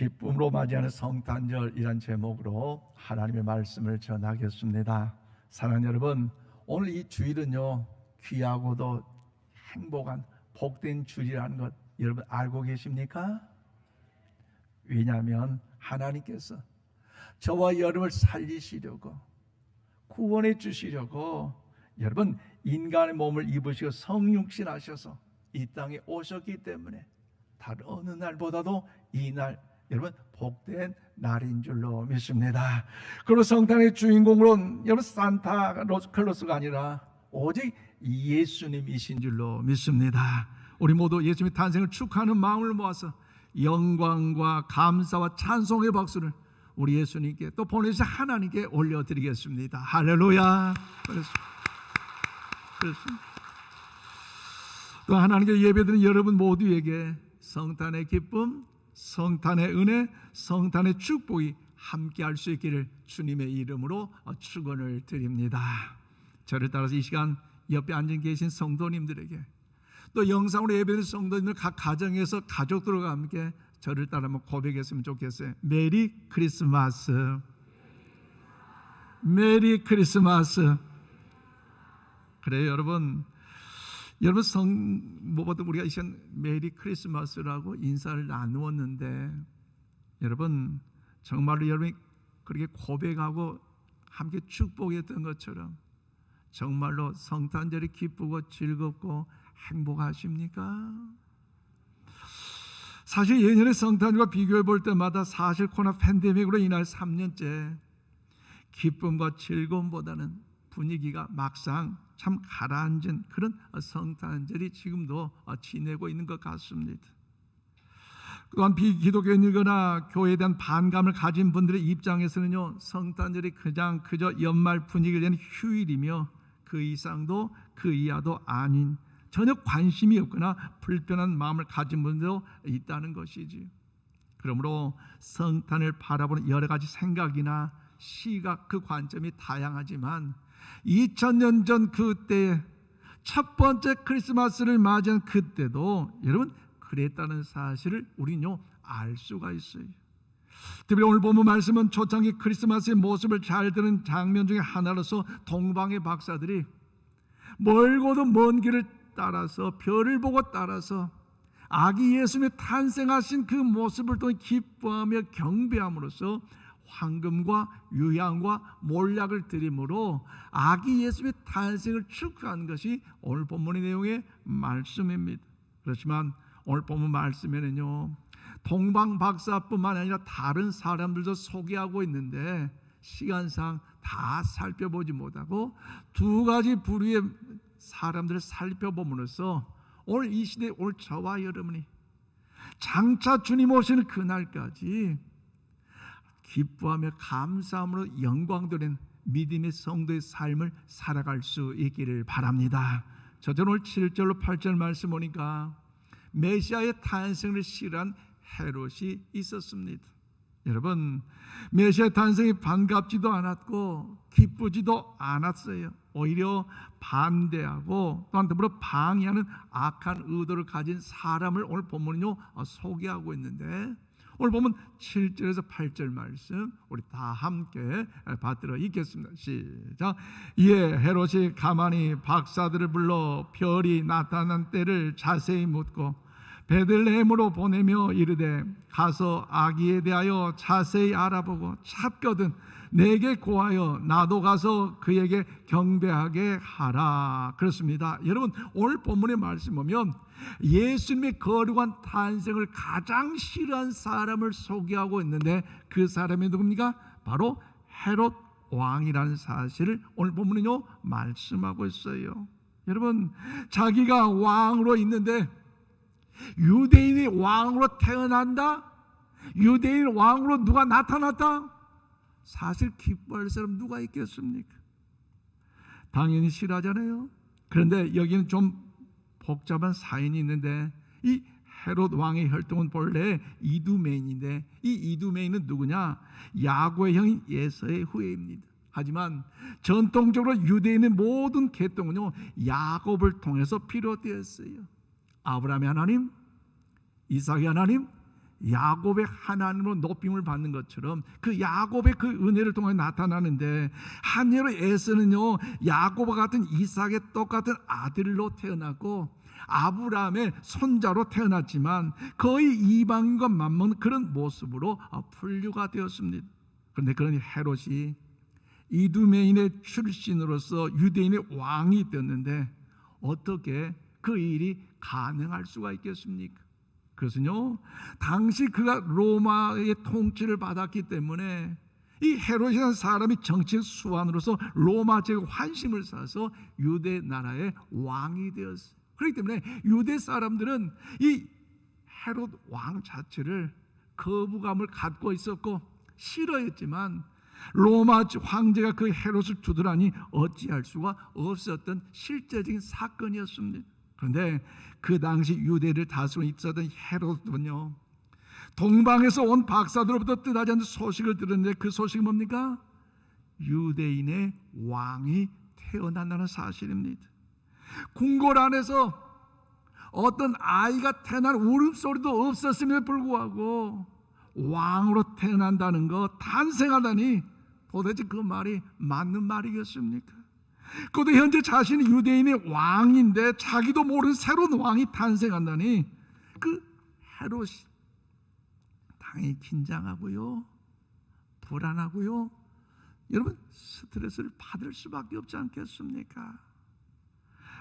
기쁨으로 맞이하는 성탄절이란 제목으로 하나님의 말씀을 전하겠습니다. 사랑하는 여러분, 오늘 이 주일은요 귀하고도 행복한 복된 주일이라는 것 여러분 알고 계십니까? 왜냐하면 하나님께서 저와 여러분을 살리시려고 구원해 주시려고 여러분 인간의 몸을 입으시고 성육신하셔서 이 땅에 오셨기 때문에 다른 어느 날보다도 이날 여러분 복된 날인 줄로 믿습니다. 그리고 성탄의 주인공으로는 여러분 산타클로스가 아니라 오직 예수님이신 줄로 믿습니다. 우리 모두 예수님의 탄생을 축하하는 마음을 모아서 영광과 감사와 찬송의 박수를 우리 예수님께 또 보내주신 하나님께 올려드리겠습니다. 할렐루야. 그렇습니다. 또 하나님께 예배드리는 여러분 모두에게 성탄의 기쁨, 성탄의 은혜, 성탄의 축복이 함께할 수 있기를 주님의 이름으로 축원을 드립니다. 저를 따라서 이 시간 옆에 앉아 계신 성도님들에게 또 영상으로 예배드리는 성도님들 각 가정에서 가족들과 함께 저를 따라 한번 고백했으면 좋겠어요. 메리 크리스마스, 메리 크리스마스. 그래요 여러분. 여러분 무엇보다 우리가 이 시간 메리 크리스마스라고 인사를 나누었는데 여러분 정말로 여러분이 그렇게 고백하고 함께 축복했던 것처럼 정말로 성탄절이 기쁘고 즐겁고 행복하십니까? 사실 예년의 성탄절과 비교해 볼 때마다 사실 코로나 팬데믹으로 인한 3년째 기쁨과 즐거움보다는 분위기가 막상 참 가라앉은 그런 성탄절이 지금도 지내고 있는 것 같습니다. 또한 비기독교인이거나 교회에 대한 반감을 가진 분들의 입장에서는요 성탄절이 그저 연말 분위기를 내는 휴일이며 그 이상도 그 이하도 아닌 전혀 관심이 없거나 불편한 마음을 가진 분들도 있다는 것이지. 그러므로 성탄을 바라보는 여러 가지 생각이나 시각 그 관점이 다양하지만 2000년 전 그때 첫 번째 크리스마스를 맞이한 그때도 여러분 그랬다는 사실을 우리는요 알 수가 있어요. 특별히 오늘 본문 말씀은 초창기 크리스마스의 모습을 잘 드는 장면 중에 하나로서 동방의 박사들이 멀고도 먼 길을 따라서 별을 보고 따라서 아기 예수님의 탄생하신 그 모습을 통해 기뻐하며 경배함으로써 황금과 유향과 몰약을 드림으로 아기 예수님의 탄생을 축하한 것이 오늘 본문의 내용의 말씀입니다. 그렇지만 오늘 본문 말씀에는요 동방 박사뿐만 아니라 다른 사람들도 소개하고 있는데 시간상 다 살펴보지 못하고 두 가지 부류의 사람들을 살펴봄으로써 오늘 이 시대에 오늘 저와 여러분이 장차 주님 오시는 그날까지 기뻐하며 감사함으로 영광되는 믿음의 성도의 삶을 살아갈 수 있기를 바랍니다. 저는 오늘 7절로 8절 말씀 보니까 메시아의 탄생을 시한 헤롯이 있었습니다. 여러분 메시아의 탄생이 반갑지도 않았고 기쁘지도 않았어요. 오히려 반대하고 또한 더불어 방해하는 악한 의도를 가진 사람을 오늘 본문은요 소개하고 있는데 오늘 보면 7절에서 8절 말씀 우리 다 함께 받들어 읽겠습니다. 시작. 이에 헤롯이 가만히 박사들을 불러 별이 나타난 때를 자세히 묻고 베들레헴으로 보내며 이르되 가서 아기에 대하여 자세히 알아보고 찾거든 내게 고하여 나도 가서 그에게 경배하게 하라. 그렇습니다. 여러분 오늘 본문의 말씀 보면 예수님의 거룩한 탄생을 가장 싫어한 사람을 소개하고 있는데 그 사람이 누굽니까? 바로 헤롯 왕이라는 사실을 오늘 본문은요 말씀하고 있어요. 여러분 자기가 왕으로 있는데 유대인이 왕으로 태어난다? 유대인 왕으로 누가 나타났다? 사실 기뻐할 사람 누가 있겠습니까? 당연히 싫어하잖아요. 그런데 여기는 좀 복잡한 사연이 있는데 이 헤롯 왕의 혈통은 본래 이두메인인데 이 이두메인은 누구냐? 야고의 형인 예서의 후예입니다. 하지만 전통적으로 유대인의 모든 계통은요 야곱을 통해서 비롯되었어요. 아브라함의 하나님, 이삭의 하나님, 야곱의 하나님으로 높임을 받는 것처럼 그 야곱의 그 은혜를 통해 나타나는데, 한여로 에서는요 야곱과 같은 이삭의 똑같은 아들로 태어났고 아브라함의 손자로 태어났지만 거의 이방인과 맞먹는 그런 모습으로 분류가 되었습니다. 그런데 그러니 헤롯이 이두메인의 출신으로서 유대인의 왕이 되었는데 어떻게 그 일이 가능할 수가 있겠습니까? 그것은요, 당시 그가 로마의 통치를 받았기 때문에 이 헤롯이라는 사람이 정치적 수완으로서 로마 제국 환심을 사서 유대 나라의 왕이 되었어요. 그렇기 때문에 유대 사람들은 이 헤롯 왕 자체를 거부감을 갖고 있었고 싫어했지만 로마 황제가 그 헤롯을 두드라니 어찌할 수가 없었던 실제적인 사건이었습니다. 그런데 그 당시 유대를 다스리고 있었던 헤롯은요, 동방에서 온 박사들로부터 뜻하지 않는 소식을 들었는데 그 소식이 뭡니까? 유대인의 왕이 태어난다는 사실입니다. 궁궐 안에서 어떤 아이가 태어난 울음소리도 없었음에도 불구하고 왕으로 태어난다는 것, 탄생하다니 도대체 그 말이 맞는 말이겠습니까? 그것도 현재 자신이 유대인의 왕인데 자기도 모르는 새로운 왕이 탄생한다니 그 헤롯이 당연히 긴장하고요, 불안하고요, 여러분 스트레스를 받을 수밖에 없지 않겠습니까?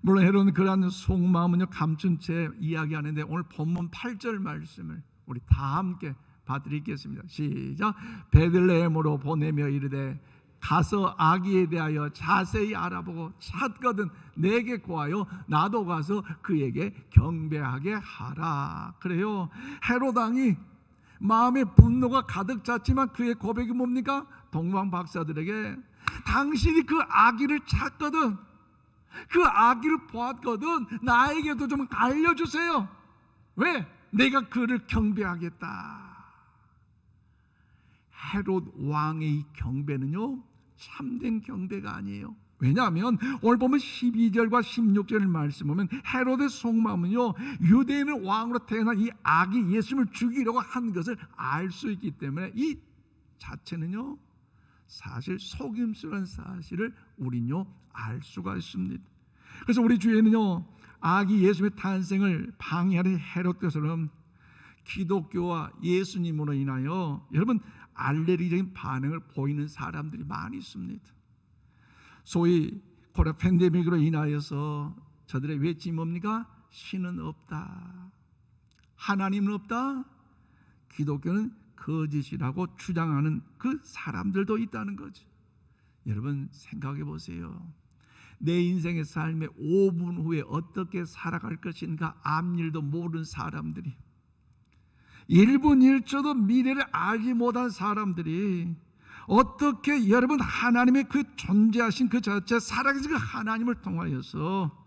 물론 헤롯은 그러한 속마음은요 감춘 채 이야기하는데 오늘 본문 8절 말씀을 우리 다 함께 봐드리겠습니다. 시작. 베들레헴으로 보내며 이르되 가서 아기에 대하여 자세히 알아보고 찾거든 내게 구하여 나도 가서 그에게 경배하게 하라. 그래요. 헤롯 왕이 마음에 분노가 가득 찼지만 그의 고백이 뭡니까? 동방 박사들에게 당신이 그 아기를 찾거든, 그 아기를 보았거든 나에게도 좀 알려주세요. 왜? 내가 그를 경배하겠다. 헤롯 왕의 경배는요 참된 경배가 아니에요. 왜냐하면 오늘 보면 12절과 16절 말씀 보면 헤롯의 속마음은요 유대인의 왕으로 태어난 이 아기 예수님을 죽이려고 한 것을 알 수 있기 때문에 이 자체는요 사실 속임수라는 사실을 우리는요 알 수가 있습니다. 그래서 우리 주에는요 아기 예수님의 탄생을 방해하는 헤롯처럼 기독교와 예수님으로 인하여 여러분 알레르기적인 반응을 보이는 사람들이 많이 있습니다. 소위 코로나 팬데믹으로 인하여서 저들의 외침이 뭡니까? 신은 없다, 하나님은 없다, 기독교는 거짓이라고 주장하는 그 사람들도 있다는 거죠. 여러분 생각해 보세요. 내 인생의 삶의 5분 후에 어떻게 살아갈 것인가 앞일도 모르는 사람들이, 1분 1초도 미래를 알지 못한 사람들이 어떻게 여러분 하나님의 그 존재하신 그 자체 살아계신 그 하나님을 통하여서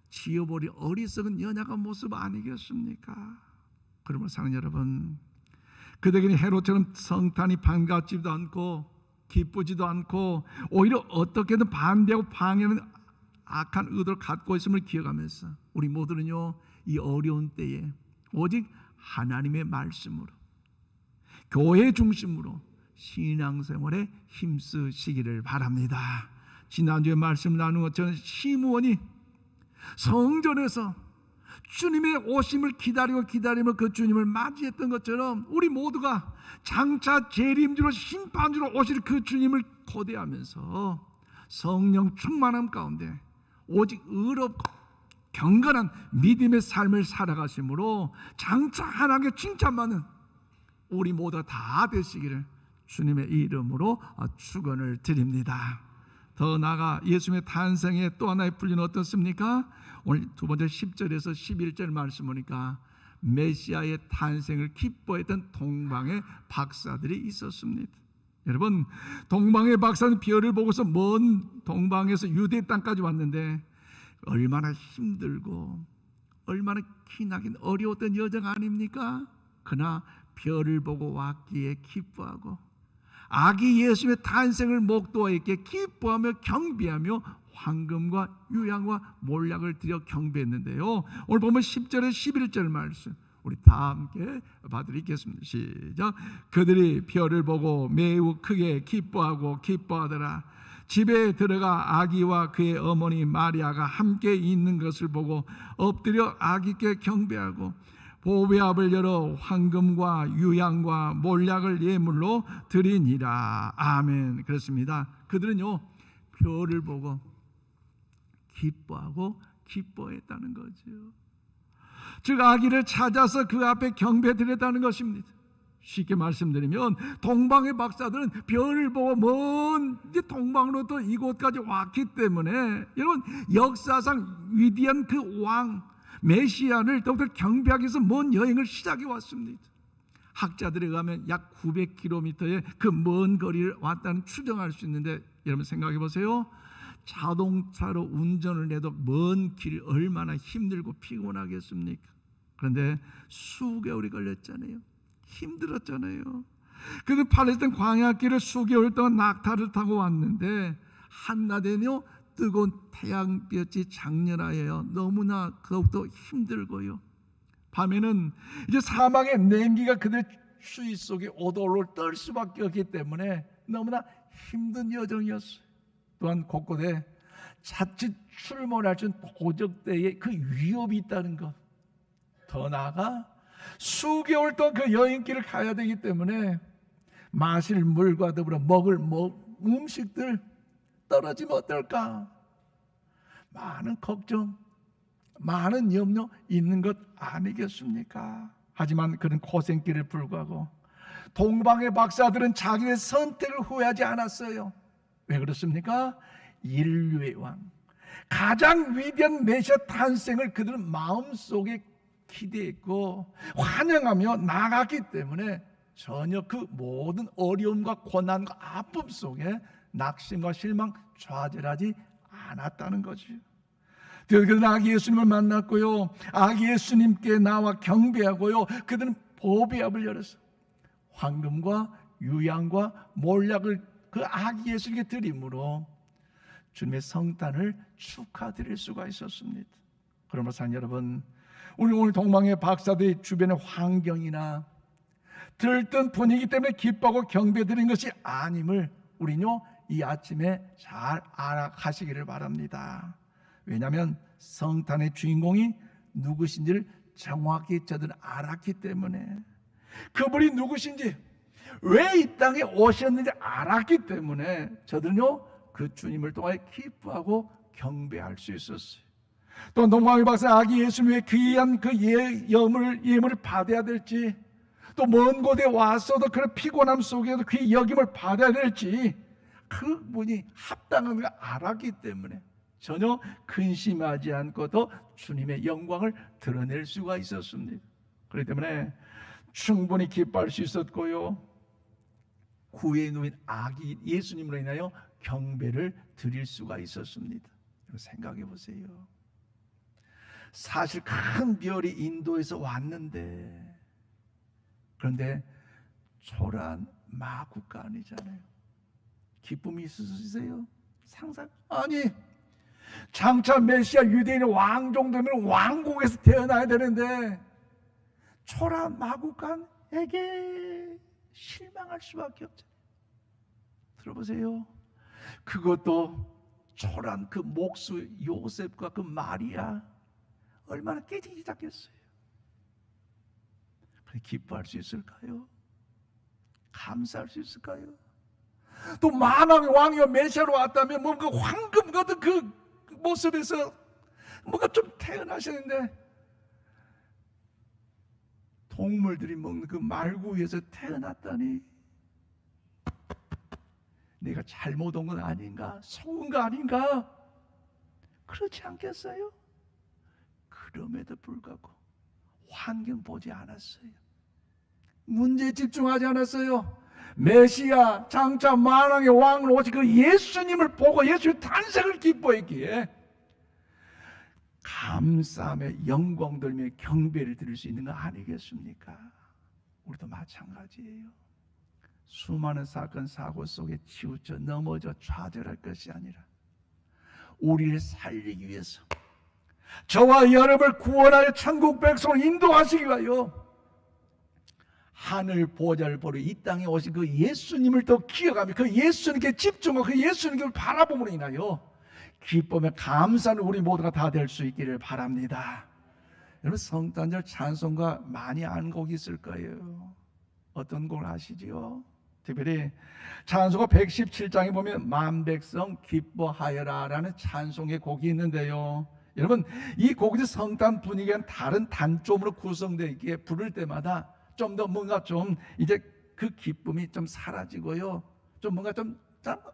지어버린 어리석은 연약한 모습 아니겠습니까? 그러면 사랑하는 여러분, 그들에게는 헤롯처럼 성탄이 반갑지도 않고 기쁘지도 않고 오히려 어떻게든 반대하고 방해하는 악한 의도를 갖고 있음을 기억하면서 우리 모두는요 이 어려운 때에 오직 하나님의 말씀으로 교회 중심으로 신앙생활에 힘쓰시기를 바랍니다. 지난주에 말씀 나눈 것처럼 시므온이 성전에서 주님의 오심을 기다리며 그 주님을 맞이했던 것처럼 우리 모두가 장차 재림주로 심판주로 오실 그 주님을 고대하면서 성령 충만함 가운데 오직 의롭고 경건한 믿음의 삶을 살아가심으로 장차 하나님께 칭찬받는 우리 모두가 다 되시기를 주님의 이름으로 축원을 드립니다. 더 나아가 예수님의 탄생의 또 하나의 분류는 어떻습니까? 오늘 두 번째 10절에서 11절 말씀 보니까 메시아의 탄생을 기뻐했던 동방의 박사들이 있었습니다. 여러분 동방의 박사는 별을 보고서 먼 동방에서 유대 땅까지 왔는데 얼마나 힘들고 얼마나 기나긴 어려웠던 여정 아닙니까? 그러나 별을 보고 왔기에 기뻐하고 아기 예수님의 탄생을 목도하였기에 기뻐하며 경배하며 황금과 유향과 몰약을 드려 경배했는데요, 오늘 보면 10절에서 11절 말씀 우리 다 함께 받으리겠습니다. 시작. 그들이 별을 보고 매우 크게 기뻐하더라. 집에 들어가 아기와 그의 어머니 마리아가 함께 있는 것을 보고 엎드려 아기께 경배하고 보배압을 열어 황금과 유향과 몰약을 예물로 드리니라. 아멘. 그렇습니다. 그들은요 별을 보고 기뻐했다는 거죠. 즉 아기를 찾아서 그 앞에 경배드렸다는 것입니다. 쉽게 말씀드리면 동방의 박사들은 별을 보고 먼 동방으로부터 이곳까지 왔기 때문에 여러분 역사상 위대한 그 왕 메시아를 더욱더 경배하기 위해서 먼 여행을 시작해 왔습니다. 학자들에 의하면 약 900km의 그 먼 거리를 왔다는 추정할 수 있는데 여러분 생각해 보세요. 자동차로 운전을 해도 먼 길 얼마나 힘들고 피곤하겠습니까? 그런데 수개월이 걸렸잖아요. 힘들었잖아요. 그래서 팔레스타인 광야길을 수개월 동안 낙타를 타고 왔는데 한낮에는요 뜨거운 태양볕이 장렬하여요. 너무나 더욱더 힘들고요. 밤에는 이제 사막의 냉기가 그들 추위 속에 오돌오돌 떨 수밖에 없기 때문에 너무나 힘든 여정이었어요. 또한 곳곳에 자칫 출몰할 수 있는 도적대의 그 위협이 있다는 것. 더 나아가 수개월 동안 그 여행길을 가야 되기 때문에 마실 물과 더불어 먹을 음식들 떨어지면 어떨까? 많은 걱정, 많은 염려 있는 것 아니겠습니까? 하지만 그런 고생길을 불구하고 동방의 박사들은 자기의 선택을 후회하지 않았어요. 왜 그렇습니까? 인류의 왕, 가장 위대한 메시아 탄생을 그들은 마음속에 기대했고 환영하며 나갔기 때문에 전혀 그 모든 어려움과 고난과 아픔 속에 낙심과 실망, 좌절하지 않았다는 거죠. 그들은 아기 예수님을 만났고요, 아기 예수님께 나와 경배하고요, 그들은 보배압을 열어서 황금과 유향과 몰약을 그 아기 예수님께 드림으로 주님의 성탄을 축하드릴 수가 있었습니다. 그러므로 사랑 여러분, 우리 오늘 동방의 박사들의 주변의 환경이나 들뜬 분위기 때문에 기뻐하고 경배드린 것이 아님을 우리는요 이 아침에 잘 알아가시기를 바랍니다. 왜냐하면 성탄의 주인공이 누구신지를 정확히 저들은 알았기 때문에, 그분이 누구신지 왜 이 땅에 오셨는지 알았기 때문에 저들은요 그 주님을 통하여 기뻐하고 경배할 수 있었어요. 또 동방의 박사 아기 예수님의 귀한 그 예물을 받아야 될지, 또 먼 곳에 와서도 그런 피곤함 속에도 그 여김을 받아야 될지 그분이 합당한 걸 알았기 때문에 전혀 근심하지 않고 더 주님의 영광을 드러낼 수가 있었습니다. 그렇기 때문에 충분히 기뻐할 수 있었고요, 구에 누인 아기 예수님으로 인하여 경배를 드릴 수가 있었습니다. 생각해 보세요. 사실 큰 별이 인도에서 왔는데, 그런데 초라한 마구가 아니잖아요. 기쁨이 있으세요? 상상? 아니, 장차 메시아 유대인의 왕 정도면 왕국에서 태어나야 되는데 초라한 마구간에게 실망할 수밖에 없잖아요. 들어보세요. 그것도 초라한 그 목수 요셉과 그 마리아 얼마나 깨지기 시작했어요. 기뻐할 수 있을까요? 감사할 수 있을까요? 또 만왕의 왕이요 메시아로 왔다면 뭔가 황금 같은 그 모습에서 뭔가 좀 태어나시는데 동물들이 먹는 그 말구 위에서 태어났다니, 내가 잘못 온 건 아닌가? 속은 거 아닌가? 그렇지 않겠어요? 그럼에도 불구하고 환경 보지 않았어요. 문제에 집중하지 않았어요. 메시아 장차 만왕의 왕으로 오신 그 예수님을 보고 예수의 탄생을 기뻐했기에 감사함에 영광 돌며 경배를 드릴 수 있는 거 아니겠습니까? 우리도 마찬가지예요. 수많은 사건 사고 속에 치우쳐 넘어져 좌절할 것이 아니라 우리를 살리기 위해서 저와 여러분을 구원하여 천국 백성을 인도하시기 위하여 하늘 보좌를 보러 이 땅에 오신 그 예수님을 더 기억하며 그 예수님께 집중하고 그 예수님을 바라봄으로 인하여 기쁨에 감사하는 우리 모두가 다 될 수 있기를 바랍니다. 여러분, 성탄절 찬송가 많이 아는 곡이 있을 거예요. 어떤 곡을 아시지요? 특별히 찬송가 117장에 보면 만백성 기뻐하여라 라는 찬송의 곡이 있는데요, 여러분, 이 곡이 성탄 분위기와는 다른 단점으로 구성되어 있기에 부를 때마다 좀 더 뭔가 좀 이제 그 기쁨이 좀 사라지고요, 좀 뭔가 좀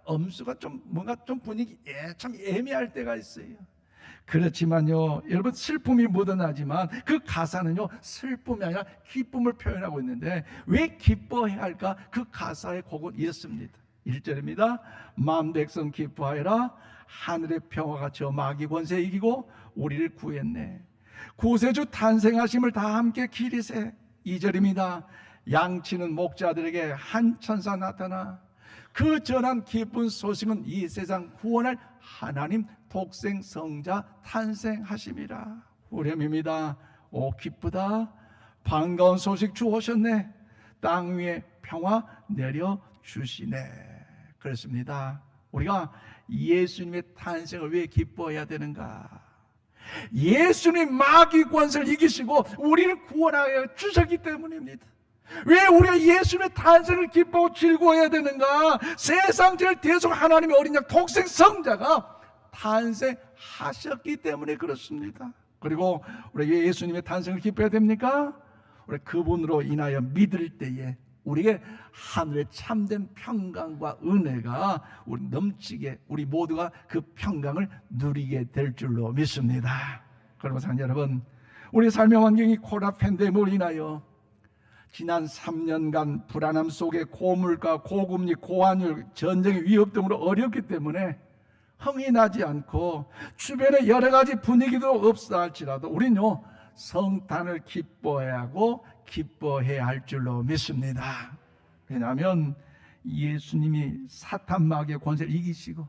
엄수가 좀 뭔가 좀 분위기 참 애매할 때가 있어요. 그렇지만요, 여러분, 슬픔이 묻어나지만 그 가사는요 슬픔이 아니라 기쁨을 표현하고 있는데 왜 기뻐해야 할까? 그 가사의 곡은 이렇습니다. 1절입니다. 마음 백성 기뻐하여라, 하늘의 평화가 저 마귀 권세 이기고 우리를 구했네. 구세주 탄생하심을 다 함께 기리세. 2절입니다. 양치는 목자들에게 한 천사 나타나 그 전한 기쁜 소식은 이 세상 구원할 하나님 독생 성자 탄생하심이라. 후렴입니다. 오 기쁘다, 반가운 소식 주오셨네, 땅 위에 평화 내려주시네. 그렇습니다. 우리가 예수님의 탄생을 왜 기뻐해야 되는가? 예수님 마귀 권세를 이기시고 우리를 구원하여 주셨기 때문입니다. 왜 우리가 예수님의 탄생을 기뻐하고 즐거워해야 되는가? 세상 제일 대속 하나님의 어린 양 독생 성자가 탄생하셨기 때문에 그렇습니다. 그리고 우리 왜 예수님의 탄생을 기뻐해야 됩니까? 우리 그분으로 인하여 믿을 때에 우리에게 하늘의 참된 평강과 은혜가 우리 넘치게, 우리 모두가 그 평강을 누리게 될 줄로 믿습니다. 그러면 사랑하는 여러분, 우리 삶의 환경이 코로나 팬데믹으로 인하여 지난 3년간 불안함 속에 고물가, 고금리, 고환율, 전쟁의 위협 등으로 어렵기 때문에 흥이 나지 않고 주변에 여러 가지 분위기도 없어 할지라도 우리는요 성탄을 기뻐해야 하고 기뻐해야 할 줄로 믿습니다. 왜냐하면 예수님이 사탄 마귀의 권세를 이기시고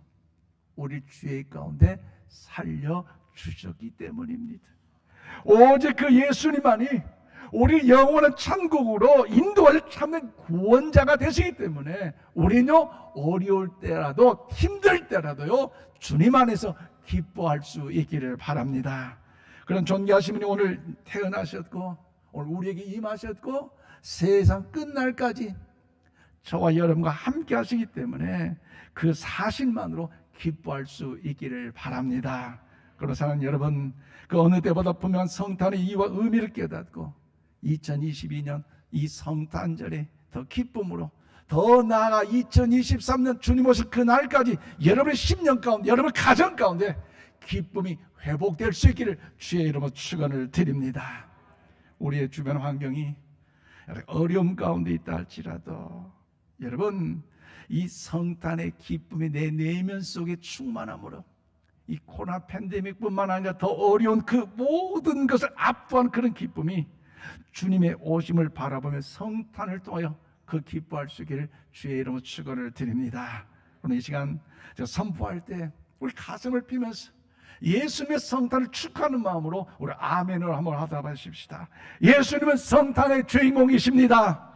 우리 죄 가운데 살려주셨기 때문입니다. 오직 그 예수님만이 우리 영원한 천국으로 인도할 참된 구원자가 되시기 때문에 우리는요 어려울 때라도 힘들 때라도요 주님 안에서 기뻐할 수 있기를 바랍니다. 그런 존귀하신 분이 오늘 태어나셨고 오늘 우리에게 임하셨고 세상 끝날까지 저와 여러분과 함께 하시기 때문에 그 사실만으로 기뻐할 수 있기를 바랍니다. 그러나 사랑하는 여러분, 그 어느 때보다 분명한 성탄의 이유와 의미를 깨닫고 2022년 이 성탄절에 더 기쁨으로, 더 나아가 2023년 주님 오실 그날까지 여러분의 10년 가운데, 여러분의 가정 가운데 기쁨이 회복될 수 있기를 주의 이름으로 축원을 드립니다. 우리의 주변 환경이 어려움 가운데 있다 할지라도 여러분, 이 성탄의 기쁨이 내 내면 속에 충만함으로 이 코로나 팬데믹뿐만 아니라 더 어려운 그 모든 것을 압도한 그런 기쁨이 주님의 오심을 바라보며 성탄을 통하여 그 기뻐할 수 있기를 주의 이름으로 축원을 드립니다. 오늘 이 시간 제가 선포할 때 우리 가슴을 피면서 예수님의 성탄을 축하하는 마음으로 우리 아멘을 한번 하다 보십시다. 예수님은 성탄의 주인공이십니다.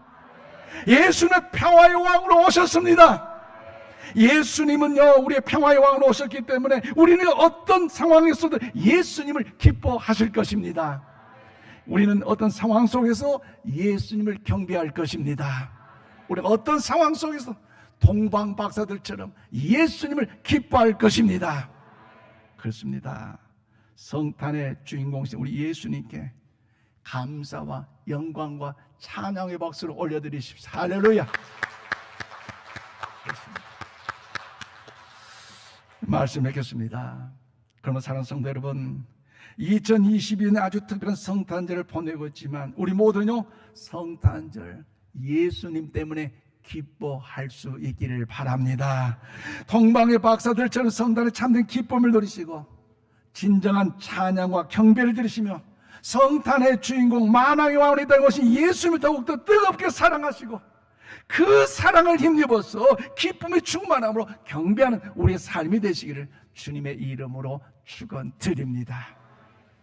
예수는 평화의 왕으로 오셨습니다. 예수님은요 우리의 평화의 왕으로 오셨기 때문에 우리는 어떤 상황에서도 예수님을 기뻐하실 것입니다. 우리는 어떤 상황 속에서 예수님을 경배할 것입니다. 우리가 어떤 상황 속에서 동방 박사들처럼 예수님을 기뻐할 것입니다. 그렇습니다. 성탄의 주인공이신 우리 예수님께 감사와 영광과 찬양의 박수를 올려드리십시오. 할렐루야. 말씀 맺겠습니다. 그러면 사랑하는 성도 여러분, 2022년에 아주 특별한 성탄절을 보내고 있지만 우리 모두는요 성탄절 예수님 때문에 기뻐할 수 있기를 바랍니다. 동방의 박사들처럼 성탄의 참된 기쁨을 누리시고 진정한 찬양과 경배를 드리시며 성탄의 주인공 만왕의 왕으로 이 땅에 오신 예수님을 더욱더 뜨겁게 사랑하시고 그 사랑을 힘입어서 기쁨의 충만함으로 경배하는 우리의 삶이 되시기를 주님의 이름으로 축원드립니다.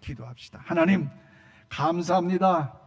기도합시다. 하나님 감사합니다.